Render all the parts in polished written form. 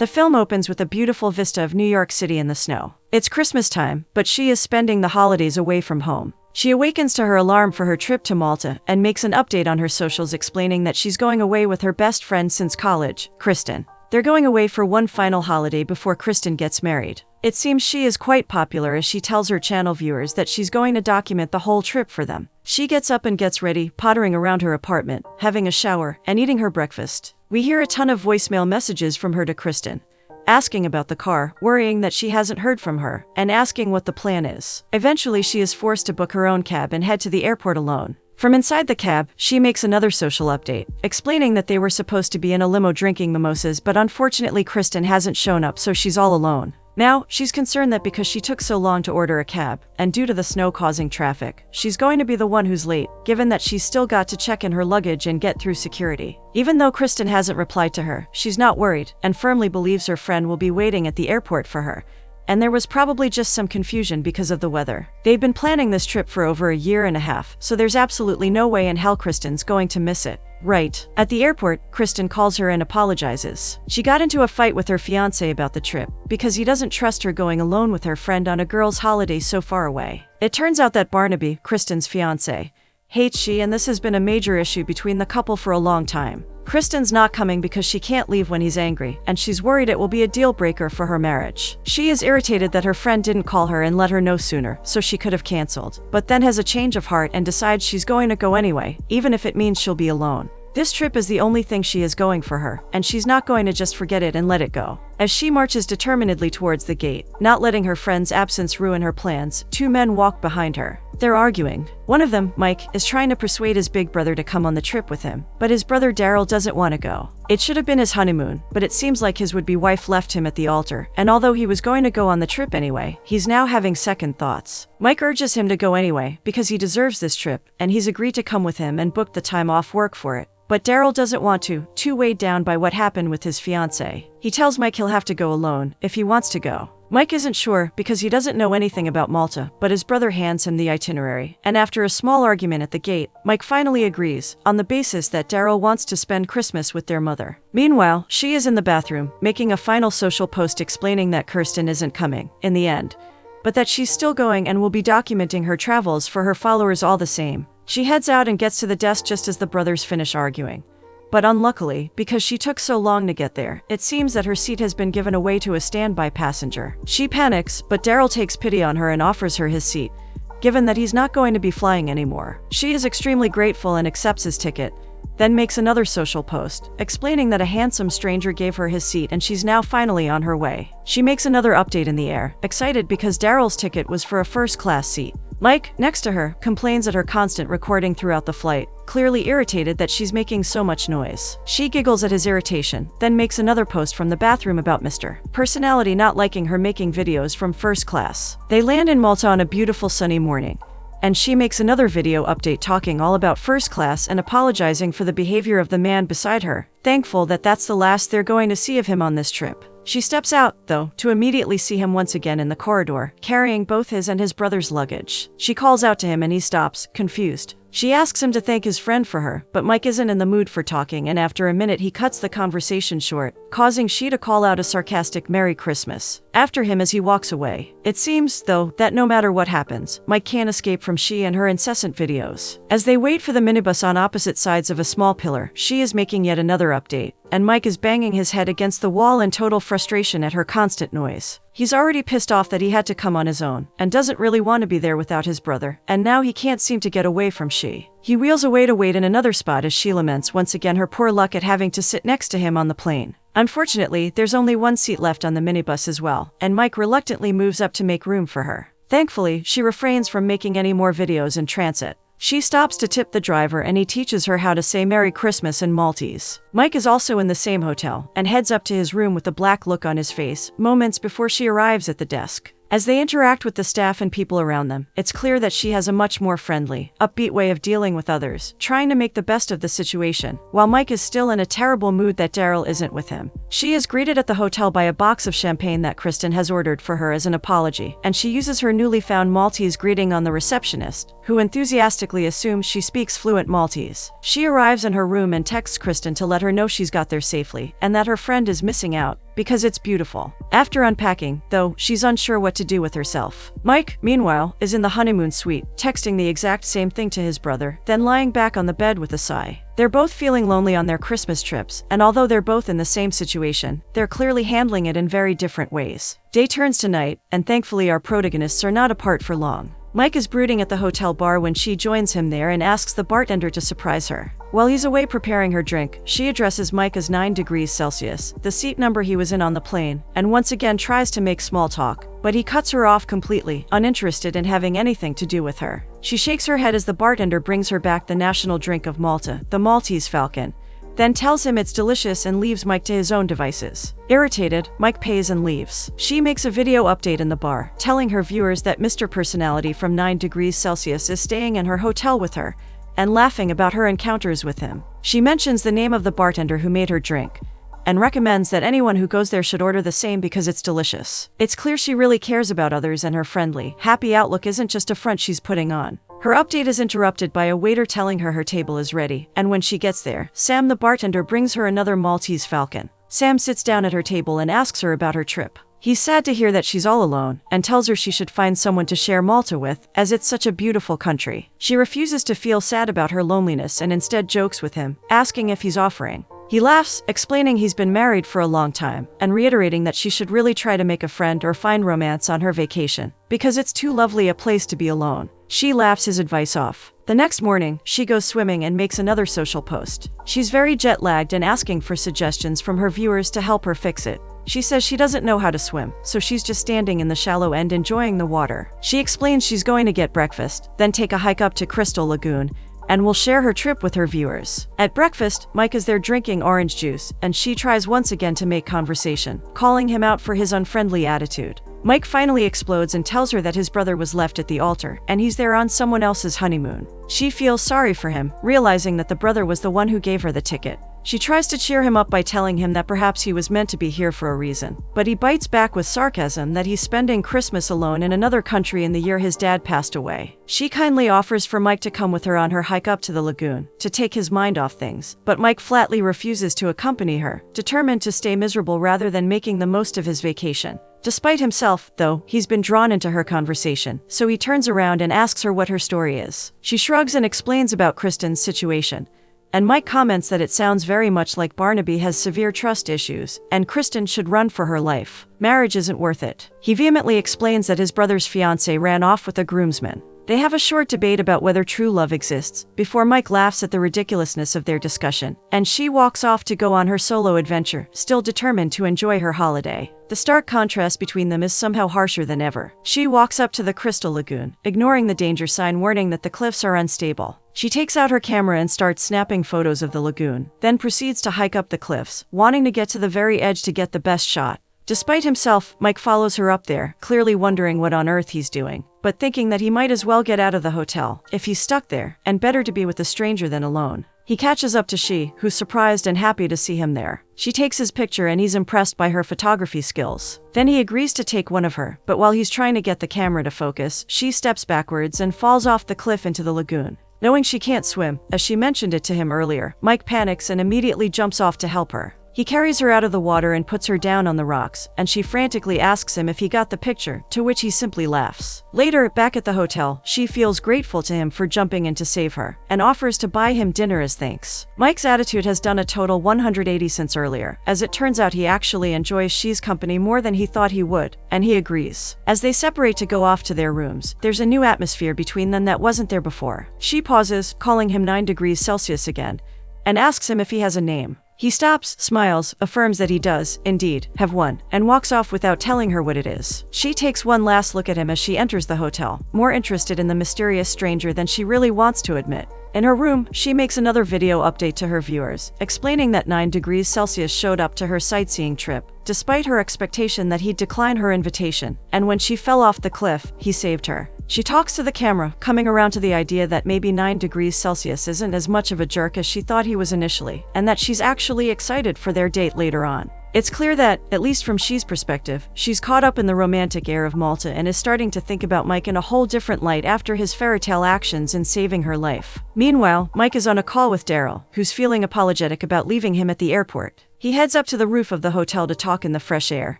The film opens with a beautiful vista of New York City in the snow. It's Christmas time, but she is spending the holidays away from home. She awakens to her alarm for her trip to Malta and makes an update on her socials explaining that she's going away with her best friend since college, Kristen. They're going away for one final holiday before Kristen gets married. It seems she is quite popular as she tells her channel viewers that she's going to document the whole trip for them. She gets up and gets ready, pottering around her apartment, having a shower, and eating her breakfast. We hear a ton of voicemail messages from her to Kristen, asking about the car, worrying that she hasn't heard from her, and asking what the plan is. Eventually, she is forced to book her own cab and head to the airport alone. From inside the cab, she makes another social update, explaining that they were supposed to be in a limo drinking mimosas, but unfortunately Kristen hasn't shown up, so she's all alone. Now, she's concerned that because she took so long to order a cab, and due to the snow causing traffic, she's going to be the one who's late, given that she's still got to check in her luggage and get through security. Even though Kristen hasn't replied to her, she's not worried, and firmly believes her friend will be waiting at the airport for her. And there was probably just some confusion because of the weather. They've been planning this trip for over a year and a half, so there's absolutely no way in hell Kristen's going to miss it. Right. At the airport, Kristen calls her and apologizes. She got into a fight with her fiancé about the trip, because he doesn't trust her going alone with her friend on a girls' holiday so far away. It turns out that Barnaby, Kristen's fiancé, hates she, and this has been a major issue between the couple for a long time. Kristen's not coming because she can't leave when he's angry, and she's worried it will be a deal breaker for her marriage. She is irritated that her friend didn't call her and let her know sooner, so she could have canceled, but then has a change of heart and decides she's going to go anyway, even if it means she'll be alone. This trip is the only thing she is going for her, and she's not going to just forget it and let it go. As she marches determinedly towards the gate, not letting her friend's absence ruin her plans, two men walk behind her. They're arguing. One of them, Mike, is trying to persuade his big brother to come on the trip with him, but his brother Daryl doesn't want to go. It should have been his honeymoon, but it seems like his would-be wife left him at the altar, and although he was going to go on the trip anyway, he's now having second thoughts. Mike urges him to go anyway, because he deserves this trip, and he's agreed to come with him and booked the time off work for it. But Daryl doesn't want to, too weighed down by what happened with his fiancée. He tells Mike he'll have to go alone, if he wants to go. Mike isn't sure, because he doesn't know anything about Malta, but his brother hands him the itinerary, and after a small argument at the gate, Mike finally agrees, on the basis that Daryl wants to spend Christmas with their mother. Meanwhile, she is in the bathroom, making a final social post explaining that Kirsten isn't coming, in the end, but that she's still going and will be documenting her travels for her followers all the same. She heads out and gets to the desk just as the brothers finish arguing. But unluckily, because she took so long to get there, it seems that her seat has been given away to a standby passenger. She panics, but Daryl takes pity on her and offers her his seat, given that he's not going to be flying anymore. She is extremely grateful and accepts his ticket, then makes another social post, explaining that a handsome stranger gave her his seat and she's now finally on her way. She makes another update in the air, excited because Daryl's ticket was for a first-class seat. Mike, next to her, complains at her constant recording throughout the flight, clearly irritated that she's making so much noise. She giggles at his irritation, then makes another post from the bathroom about Mr. Personality not liking her making videos from first class. They land in Malta on a beautiful sunny morning, and she makes another video update talking all about first class and apologizing for the behavior of the man beside her, thankful that that's the last they're going to see of him on this trip. She steps out, though, to immediately see him once again in the corridor, carrying both his and his brother's luggage. She calls out to him and he stops, confused. She asks him to thank his friend for her, but Mike isn't in the mood for talking, and after a minute he cuts the conversation short, causing she to call out a sarcastic Merry Christmas after him as he walks away. It seems, though, that no matter what happens, Mike can't escape from she and her incessant videos. As they wait for the minibus on opposite sides of a small pillar, she is making yet another update, and Mike is banging his head against the wall in total frustration at her constant noise. He's already pissed off that he had to come on his own, and doesn't really want to be there without his brother, and now he can't seem to get away from she. He wheels away to wait in another spot as she laments once again her poor luck at having to sit next to him on the plane. Unfortunately, there's only one seat left on the minibus as well, and Mike reluctantly moves up to make room for her. Thankfully, she refrains from making any more videos in transit. She stops to tip the driver and he teaches her how to say Merry Christmas in Maltese. Mike is also in the same hotel and heads up to his room with a black look on his face, moments before she arrives at the desk. As they interact with the staff and people around them, it's clear that she has a much more friendly, upbeat way of dealing with others, trying to make the best of the situation, while Mike is still in a terrible mood that Daryl isn't with him. She is greeted at the hotel by a box of champagne that Kristen has ordered for her as an apology, and she uses her newly found Maltese greeting on the receptionist, who enthusiastically assumes she speaks fluent Maltese. She arrives in her room and texts Kristen to let her know she's got there safely, and that her friend is missing out, because it's beautiful. After unpacking, though, she's unsure what to do with herself. Mike, meanwhile, is in the honeymoon suite, texting the exact same thing to his brother, then lying back on the bed with a sigh. They're both feeling lonely on their Christmas trips, and although they're both in the same situation, they're clearly handling it in very different ways. Day turns to night, and thankfully our protagonists are not apart for long. Mike is brooding at the hotel bar when she joins him there and asks the bartender to surprise her. While he's away preparing her drink, she addresses Mike as 9 degrees Celsius, the seat number he was in on the plane, and once again tries to make small talk, but he cuts her off completely, uninterested in having anything to do with her. She shakes her head as the bartender brings her back the national drink of Malta, the Maltese Falcon, then tells him it's delicious and leaves Mike to his own devices. Irritated, Mike pays and leaves. She makes a video update in the bar, telling her viewers that Mr. Personality from 9 degrees Celsius is staying in her hotel with her, and laughing about her encounters with him. She mentions the name of the bartender who made her drink, and recommends that anyone who goes there should order the same because it's delicious. It's clear she really cares about others, and her friendly, happy outlook isn't just a front she's putting on. Her update is interrupted by a waiter telling her table is ready, and when she gets there, Sam the bartender brings her another Maltese Falcon. Sam sits down at her table and asks her about her trip. He's sad to hear that she's all alone, and tells her she should find someone to share Malta with, as it's such a beautiful country. She refuses to feel sad about her loneliness and instead jokes with him, asking if he's offering. He laughs, explaining he's been married for a long time, and reiterating that she should really try to make a friend or find romance on her vacation, because it's too lovely a place to be alone. She laughs his advice off. The next morning, she goes swimming and makes another social post. She's very jet-lagged and asking for suggestions from her viewers to help her fix it. She says she doesn't know how to swim, so she's just standing in the shallow end enjoying the water. She explains she's going to get breakfast, then take a hike up to Crystal Lagoon, and will share her trip with her viewers. At breakfast, Mike is there drinking orange juice, and she tries once again to make conversation, calling him out for his unfriendly attitude. Mike finally explodes and tells her that his brother was left at the altar, and he's there on someone else's honeymoon. She feels sorry for him, realizing that the brother was the one who gave her the ticket. She tries to cheer him up by telling him that perhaps he was meant to be here for a reason, but he bites back with sarcasm that he's spending Christmas alone in another country in the year his dad passed away. She kindly offers for Mike to come with her on her hike up to the lagoon, to take his mind off things, but Mike flatly refuses to accompany her, determined to stay miserable rather than making the most of his vacation. Despite himself, though, he's been drawn into her conversation, so he turns around and asks her what her story is. She shrugs and explains about Kristen's situation, and Mike comments that it sounds very much like Barnaby has severe trust issues, and Kristen should run for her life. Marriage isn't worth it. He vehemently explains that his brother's fiancée ran off with a groomsman. They have a short debate about whether true love exists, before Mike laughs at the ridiculousness of their discussion, and she walks off to go on her solo adventure, still determined to enjoy her holiday. The stark contrast between them is somehow harsher than ever. She walks up to the Crystal Lagoon, ignoring the danger sign warning that the cliffs are unstable. She takes out her camera and starts snapping photos of the lagoon, then proceeds to hike up the cliffs, wanting to get to the very edge to get the best shot. Despite himself, Mike follows her up there, clearly wondering what on earth he's doing, but thinking that he might as well get out of the hotel, if he's stuck there, and better to be with a stranger than alone. He catches up to she, who's surprised and happy to see him there. She takes his picture and he's impressed by her photography skills. Then he agrees to take one of her, but while he's trying to get the camera to focus, she steps backwards and falls off the cliff into the lagoon. Knowing she can't swim, as she mentioned it to him earlier, Mike panics and immediately jumps off to help her. He carries her out of the water and puts her down on the rocks, and she frantically asks him if he got the picture, to which he simply laughs. Later, back at the hotel, she feels grateful to him for jumping in to save her, and offers to buy him dinner as thanks. Mike's attitude has done a total 180 since earlier, as it turns out he actually enjoys she's company more than he thought he would, and he agrees. As they separate to go off to their rooms, there's a new atmosphere between them that wasn't there before. She pauses, calling him 9 degrees Celsius again, and asks him if he has a name. He stops, smiles, affirms that he does, indeed, have one, and walks off without telling her what it is. She takes one last look at him as she enters the hotel, more interested in the mysterious stranger than she really wants to admit. In her room, she makes another video update to her viewers, explaining that 9 degrees Celsius showed up to her sightseeing trip, despite her expectation that he'd decline her invitation, and when she fell off the cliff, he saved her. She talks to the camera, coming around to the idea that maybe 9 degrees Celsius isn't as much of a jerk as she thought he was initially, and that she's actually excited for their date later on. It's clear that, at least from she's perspective, she's caught up in the romantic air of Malta and is starting to think about Mike in a whole different light after his fairytale actions in saving her life. Meanwhile, Mike is on a call with Daryl, who's feeling apologetic about leaving him at the airport. He heads up to the roof of the hotel to talk in the fresh air,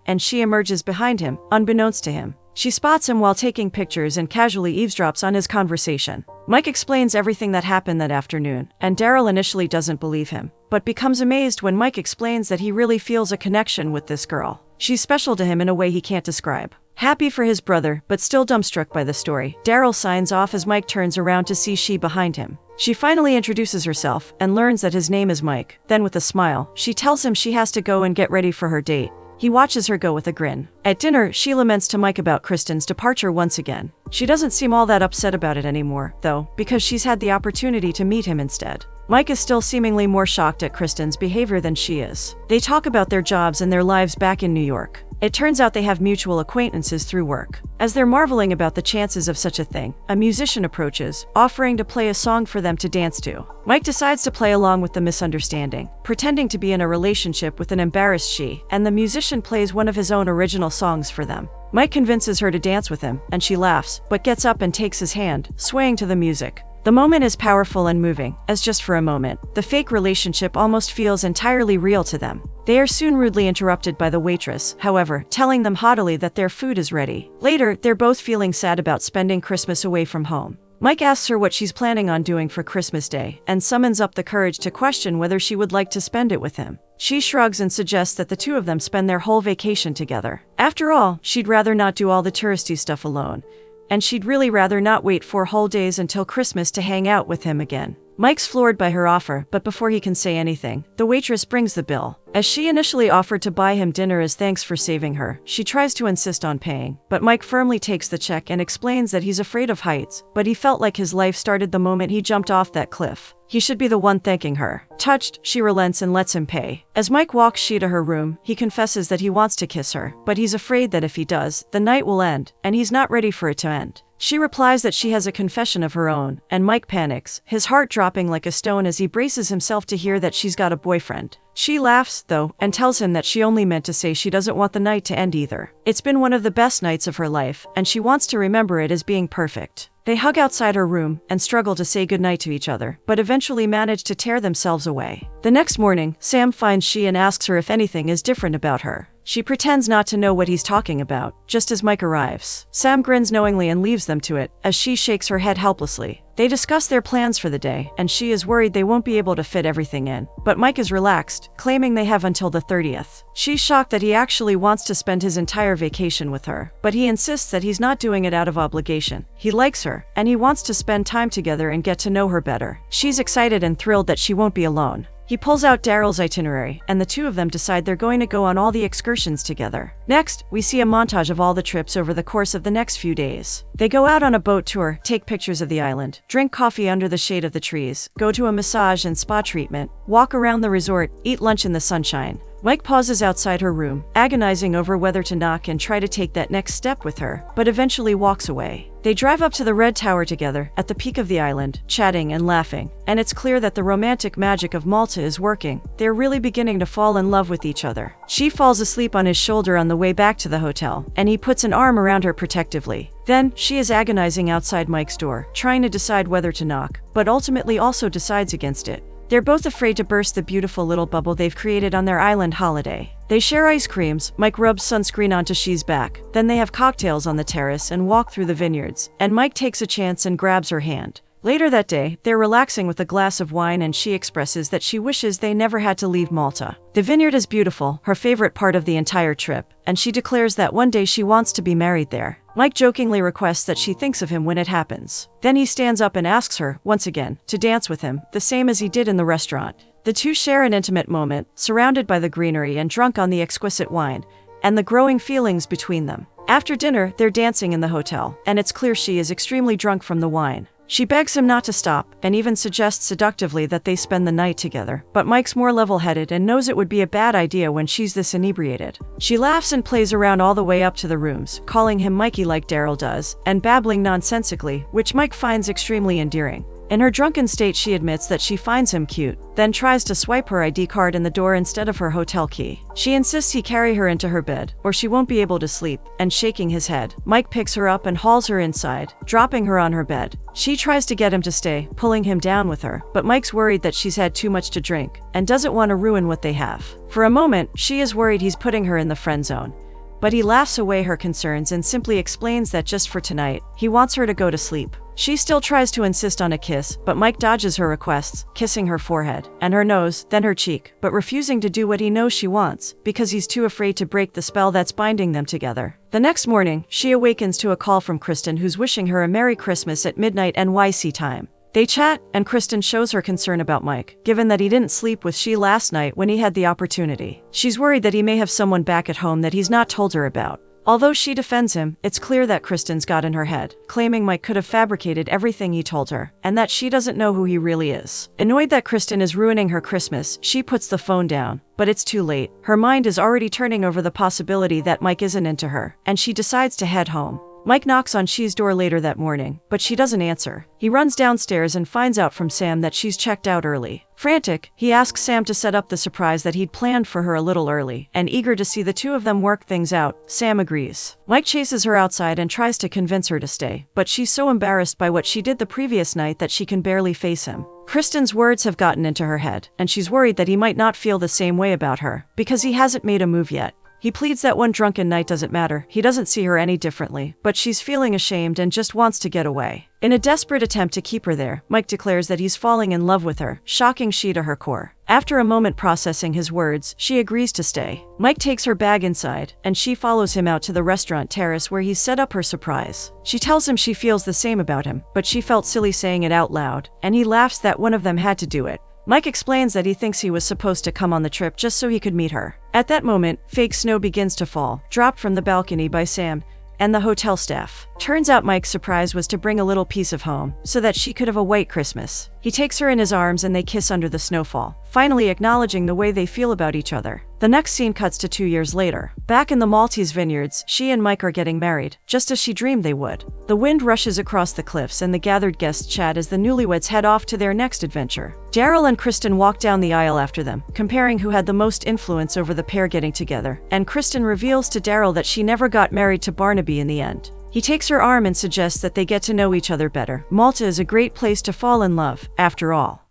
and she emerges behind him, unbeknownst to him. She spots him while taking pictures and casually eavesdrops on his conversation. Mike explains everything that happened that afternoon, and Daryl initially doesn't believe him, but becomes amazed when Mike explains that he really feels a connection with this girl. She's special to him in a way he can't describe. Happy for his brother, but still dumbstruck by the story, Daryl signs off as Mike turns around to see she behind him. She finally introduces herself and learns that his name is Mike. Then with a smile, she tells him she has to go and get ready for her date. He watches her go with a grin. At dinner, she laments to Mike about Kristen's departure once again. She doesn't seem all that upset about it anymore, though, because she's had the opportunity to meet him instead. Mike is still seemingly more shocked at Kristen's behavior than she is. They talk about their jobs and their lives back in New York. It turns out they have mutual acquaintances through work. As they're marveling about the chances of such a thing, a musician approaches, offering to play a song for them to dance to. Mike decides to play along with the misunderstanding, pretending to be in a relationship with an embarrassed she, and the musician plays one of his own original songs for them. Mike convinces her to dance with him, and she laughs, but gets up and takes his hand, swaying to the music. The moment is powerful and moving, as just for a moment, the fake relationship almost feels entirely real to them. They are soon rudely interrupted by the waitress, however, telling them haughtily that their food is ready. Later, they're both feeling sad about spending Christmas away from home. Mike asks her what she's planning on doing for Christmas Day, and summons up the courage to question whether she would like to spend it with him. She shrugs and suggests that the two of them spend their whole vacation together. After all, she'd rather not do all the touristy stuff alone. And she'd really rather not wait 4 whole days until Christmas to hang out with him again. Mike's floored by her offer, but before he can say anything, the waitress brings the bill. As she initially offered to buy him dinner as thanks for saving her, she tries to insist on paying, but Mike firmly takes the check and explains that he's afraid of heights, but he felt like his life started the moment he jumped off that cliff. He should be the one thanking her. Touched, she relents and lets him pay. As Mike walks she to her room, he confesses that he wants to kiss her, but he's afraid that if he does, the night will end, and he's not ready for it to end. She replies that she has a confession of her own, and Mike panics, his heart dropping like a stone as he braces himself to hear that she's got a boyfriend. She laughs, though, and tells him that she only meant to say she doesn't want the night to end either. It's been one of the best nights of her life, and she wants to remember it as being perfect. They hug outside her room and struggle to say goodnight to each other, but eventually manage to tear themselves away. The next morning, Sam finds she and asks her if anything is different about her. She pretends not to know what he's talking about, just as Mike arrives. Sam grins knowingly and leaves them to it, as she shakes her head helplessly. They discuss their plans for the day, and she is worried they won't be able to fit everything in. But Mike is relaxed, claiming they have until the 30th. She's shocked that he actually wants to spend his entire vacation with her, but he insists that he's not doing it out of obligation. He likes her, and he wants to spend time together and get to know her better. She's excited and thrilled that she won't be alone. He pulls out Daryl's itinerary, and the two of them decide they're going to go on all the excursions together. Next, we see a montage of all the trips over the course of the next few days. They go out on a boat tour, take pictures of the island, drink coffee under the shade of the trees, go to a massage and spa treatment, walk around the resort, eat lunch in the sunshine. Mike pauses outside her room, agonizing over whether to knock and try to take that next step with her, but eventually walks away. They drive up to the Red Tower together, at the peak of the island, chatting and laughing, and it's clear that the romantic magic of Malta is working. They're really beginning to fall in love with each other. She falls asleep on his shoulder on the way back to the hotel, and he puts an arm around her protectively. Then, she is agonizing outside Mike's door, trying to decide whether to knock, but ultimately also decides against it. They're both afraid to burst the beautiful little bubble they've created on their island holiday. They share ice creams, Mike rubs sunscreen onto she's back, then they have cocktails on the terrace and walk through the vineyards, and Mike takes a chance and grabs her hand. Later that day, they're relaxing with a glass of wine and she expresses that she wishes they never had to leave Malta. The vineyard is beautiful, her favorite part of the entire trip, and she declares that one day she wants to be married there. Mike jokingly requests that she thinks of him when it happens. Then he stands up and asks her, once again, to dance with him, the same as he did in the restaurant. The two share an intimate moment, surrounded by the greenery and drunk on the exquisite wine, and the growing feelings between them. After dinner, they're dancing in the hotel, and it's clear she is extremely drunk from the wine. She begs him not to stop, and even suggests seductively that they spend the night together, but Mike's more level-headed and knows it would be a bad idea when she's this inebriated. She laughs and plays around all the way up to the rooms, calling him Mikey like Daryl does, and babbling nonsensically, which Mike finds extremely endearing. In her drunken state, she admits that she finds him cute, then tries to swipe her ID card in the door instead of her hotel key. She insists he carry her into her bed, or she won't be able to sleep, and shaking his head, Mike picks her up and hauls her inside, dropping her on her bed. She tries to get him to stay, pulling him down with her, but Mike's worried that she's had too much to drink, and doesn't want to ruin what they have. For a moment, she is worried he's putting her in the friend zone. But he laughs away her concerns and simply explains that just for tonight, he wants her to go to sleep. She still tries to insist on a kiss, but Mike dodges her requests, kissing her forehead, and her nose, then her cheek, but refusing to do what he knows she wants, because he's too afraid to break the spell that's binding them together. The next morning, she awakens to a call from Kristen, who's wishing her a Merry Christmas at midnight NYC time. They chat, and Kristen shows her concern about Mike, given that he didn't sleep with she last night when he had the opportunity. She's worried that he may have someone back at home that he's not told her about. Although she defends him, it's clear that Kristen's got in her head, claiming Mike could have fabricated everything he told her, and that she doesn't know who he really is. Annoyed that Kristen is ruining her Christmas, she puts the phone down, but it's too late. Her mind is already turning over the possibility that Mike isn't into her, and she decides to head home. Mike knocks on she's door later that morning, but she doesn't answer. He runs downstairs and finds out from Sam that she's checked out early. Frantic, he asks Sam to set up the surprise that he'd planned for her a little early, and eager to see the two of them work things out, Sam agrees. Mike chases her outside and tries to convince her to stay, but she's so embarrassed by what she did the previous night that she can barely face him. Kristen's words have gotten into her head, and she's worried that he might not feel the same way about her, because he hasn't made a move yet. He pleads that one drunken night doesn't matter, he doesn't see her any differently, but she's feeling ashamed and just wants to get away. In a desperate attempt to keep her there, Mike declares that he's falling in love with her, shocking she to her core. After a moment processing his words, she agrees to stay. Mike takes her bag inside, and she follows him out to the restaurant terrace where he's set up her surprise. She tells him she feels the same about him, but she felt silly saying it out loud, and he laughs that one of them had to do it. Mike explains that he thinks he was supposed to come on the trip just so he could meet her. At that moment, fake snow begins to fall, dropped from the balcony by Sam and the hotel staff. Turns out Mike's surprise was to bring a little piece of home, so that she could have a white Christmas. He takes her in his arms and they kiss under the snowfall, finally acknowledging the way they feel about each other. The next scene cuts to 2 years later. Back in the Maltese vineyards, she and Mike are getting married, just as she dreamed they would. The wind rushes across the cliffs and the gathered guests chat as the newlyweds head off to their next adventure. Daryl and Kristen walk down the aisle after them, comparing who had the most influence over the pair getting together, and Kristen reveals to Daryl that she never got married to Barnaby in the end. He takes her arm and suggests that they get to know each other better. Malta is a great place to fall in love, after all.